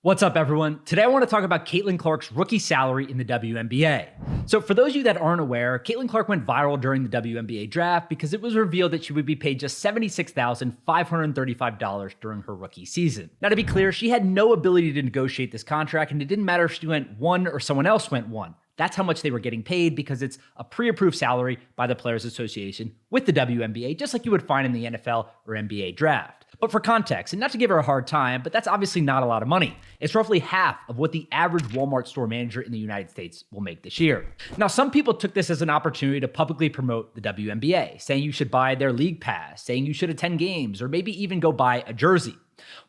What's up, everyone? Today I want to talk about Caitlin Clark's rookie salary in the WNBA. So for those of you that aren't aware, Caitlin Clark went viral during the WNBA draft because it was revealed that she would be paid just $76,535 during her rookie season. Now, to be clear, she had no ability to negotiate this contract, and it didn't matter if she went one or someone else went one. That's how much they were getting paid because it's a pre-approved salary by the Players Association with the WNBA, just like you would find in the NFL or NBA draft. But for context, and not to give her a hard time, but that's obviously not a lot of money. It's roughly half of what the average Walmart store manager in the United States will make this year. Now, some people took this as an opportunity to publicly promote the WNBA, saying you should buy their league pass, saying you should attend games, or maybe even go buy a jersey.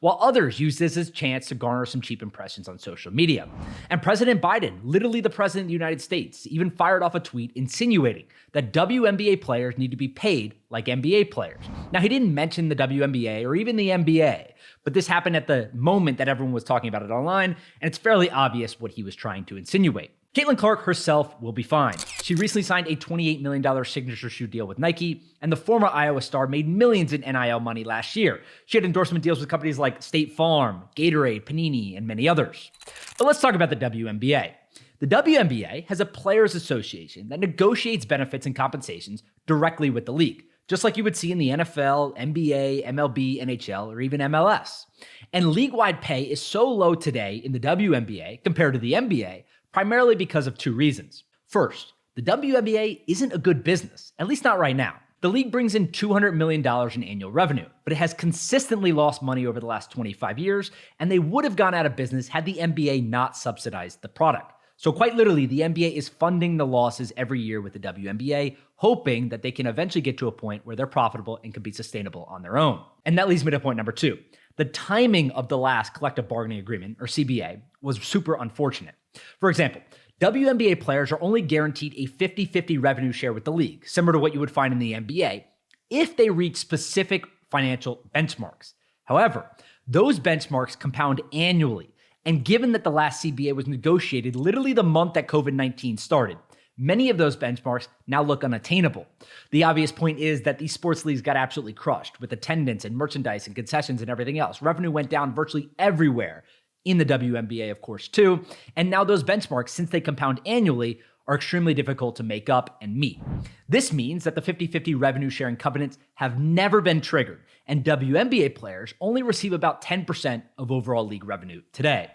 While others use this as a chance to garner some cheap impressions on social media. And President Biden, literally the president of the United States, even fired off a tweet insinuating that WNBA players need to be paid like NBA players. Now, he didn't mention the WNBA or even the NBA, but this happened at the moment that everyone was talking about it online, and it's fairly obvious what he was trying to insinuate. Caitlin Clark herself will be fine. She recently signed a $28 million signature shoe deal with Nike, and the former Iowa star made millions in NIL money last year. She had endorsement deals with companies like State Farm, Gatorade, Panini, and many others. But let's talk about the WNBA. The WNBA has a players association that negotiates benefits and compensations directly with the league, just like you would see in the NFL, NBA, MLB, NHL, or even MLS. And league-wide pay is so low today in the WNBA compared to the NBA, primarily because of two reasons. First, the WNBA isn't a good business, at least not right now. The league brings in $200 million in annual revenue, but it has consistently lost money over the last 25 years, and they would have gone out of business had the NBA not subsidized the product. So quite literally, the NBA is funding the losses every year with the WNBA, hoping that they can eventually get to a point where they're profitable and can be sustainable on their own. And that leads me to point number two. The timing of the last collective bargaining agreement, or CBA, was super unfortunate. For example, WNBA players are only guaranteed a 50-50 revenue share with the league, similar to what you would find in the NBA, if they reach specific financial benchmarks. However, those benchmarks compound annually, and given that the last CBA was negotiated literally the month that COVID-19 started, many of those benchmarks now look unattainable. The obvious point is that these sports leagues got absolutely crushed with attendance and merchandise and concessions and everything else. Revenue went down virtually everywhere. In the WNBA, of course, too. And now those benchmarks, since they compound annually, are extremely difficult to make up and meet. This means that the 50-50 revenue sharing covenants have never been triggered, and WNBA players only receive about 10% of overall league revenue today.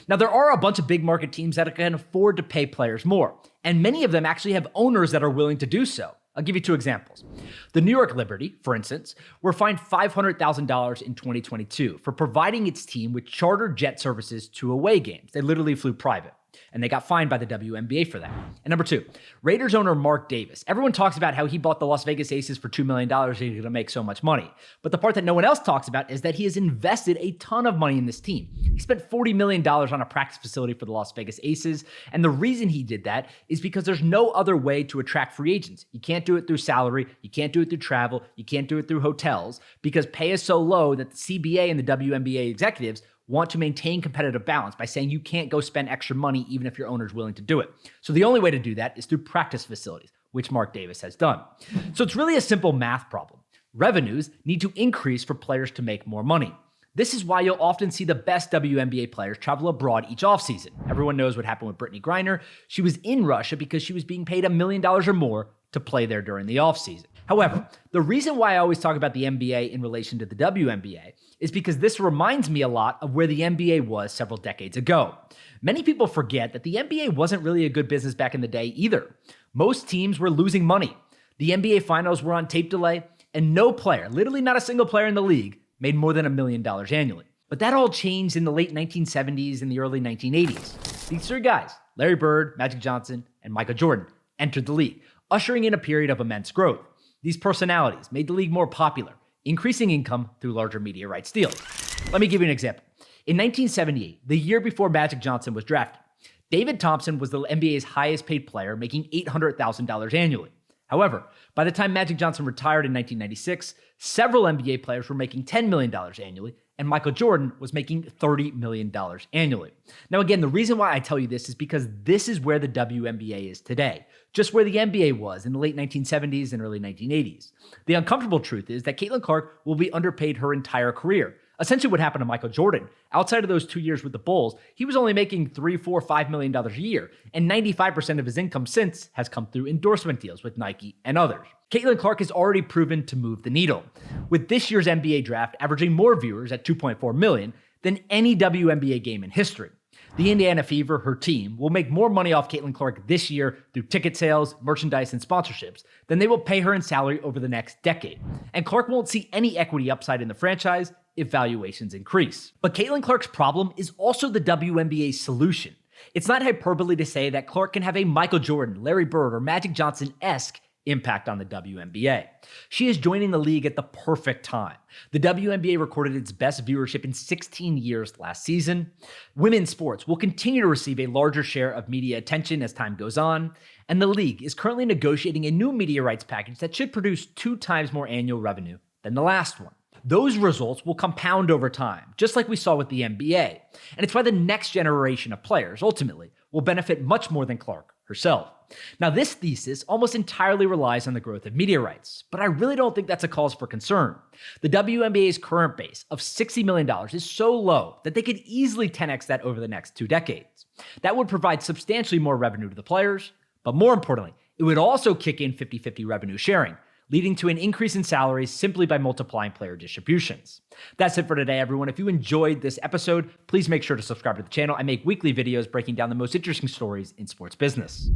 Now, there are a bunch of big market teams that can afford to pay players more, and many of them actually have owners that are willing to do so. I'll give you two examples. The New York Liberty, for instance, were fined $500,000 in 2022 for providing its team with charter jet services to away games. They literally flew private, and they got fined by the WNBA for that. And number two, Raiders owner Mark Davis. Everyone talks about how he bought the Las Vegas Aces for $2 million and he's going to make so much money. But the part that no one else talks about is that he has invested a ton of money in this team. He spent $40 million on a practice facility for the Las Vegas Aces. And the reason he did that is because there's no other way to attract free agents. You can't do it through salary. You can't do it through travel. You can't do it through hotels because pay is so low that the CBA and the WNBA executives want to maintain competitive balance by saying you can't go spend extra money even if your owner's willing to do it. So the only way to do that is through practice facilities, which Mark Davis has done. So it's really a simple math problem. Revenues need to increase for players to make more money. This is why you'll often see the best WNBA players travel abroad each offseason. Everyone knows what happened with Brittany Griner. She was in Russia because she was being paid $1 million or more to play there during the offseason. However, the reason why I always talk about the NBA in relation to the WNBA is because this reminds me a lot of where the NBA was several decades ago. Many people forget that the NBA wasn't really a good business back in the day either. Most teams were losing money. The NBA finals were on tape delay, and no player, literally not a single player in the league, made more than $1 million annually. But that all changed in the late 1970s and the early 1980s. These three guys, Larry Bird, Magic Johnson, and Michael Jordan, entered the league, ushering in a period of immense growth. These personalities made the league more popular, increasing income through larger media rights deals. Let me give you an example. In 1978, the year before Magic Johnson was drafted, David Thompson was the NBA's highest paid player, making $800,000 annually. However, by the time Magic Johnson retired in 1996, several NBA players were making $10 million annually, and Michael Jordan was making $30 million annually. Now, again, the reason why I tell you this is because this is where the WNBA is today, just where the NBA was in the late 1970s and early 1980s. The uncomfortable truth is that Caitlin Clark will be underpaid her entire career, Essentially what happened to Michael Jordan. Outside of those 2 years with the Bulls, he was only making $3, $4, $5 million a year, and 95% of his income since has come through endorsement deals with Nike and others. Caitlin Clark has already proven to move the needle, with this year's NBA draft averaging more viewers at 2.4 million than any WNBA game in history. The Indiana Fever, her team, will make more money off Caitlin Clark this year through ticket sales, merchandise, and sponsorships than they will pay her in salary over the next decade. And Clark won't see any equity upside in the franchise if valuations increase. But Caitlin Clark's problem is also the WNBA's solution. It's not hyperbole to say that Clark can have a Michael Jordan, Larry Bird, or Magic Johnson-esque impact on the WNBA. She is joining the league at the perfect time. The WNBA recorded its best viewership in 16 years last season. Women's sports will continue to receive a larger share of media attention as time goes on, and the league is currently negotiating a new media rights package that should produce 2 times more annual revenue than the last one. Those results will compound over time, just like we saw with the NBA. And it's why the next generation of players, ultimately, will benefit much more than Clark herself. Now, this thesis almost entirely relies on the growth of media rights, but I really don't think that's a cause for concern. The WNBA's current base of $60 million is so low that they could easily 10x that over the next 2 decades. That would provide substantially more revenue to the players, but more importantly, it would also kick in 50-50 revenue sharing, leading to an increase in salaries simply by multiplying player distributions. That's it for today, everyone. If you enjoyed this episode, please make sure to subscribe to the channel. I make weekly videos breaking down the most interesting stories in sports business.